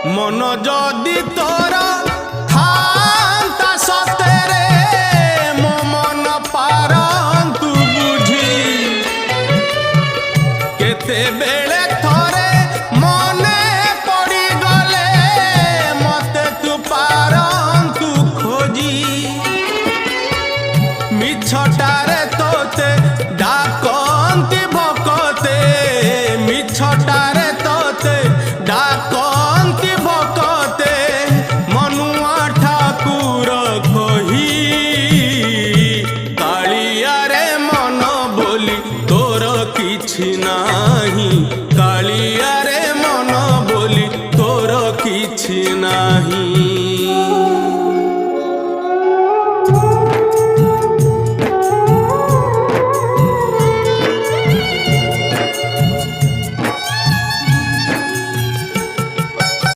मन जदि तोर थांता सतेरे मो मन पारंतु बुझी केते बेले थोरे मने पड़ी गले मते तू पारंतु खोजी मिछटारे तोते डाकंती भकते मिछटारे तोते डाकंती भकते मनुआ ठाकुर कही कालिया रे मन बोली तोर किछि नाही कालिया रे मन बोली तोर किछि नाही।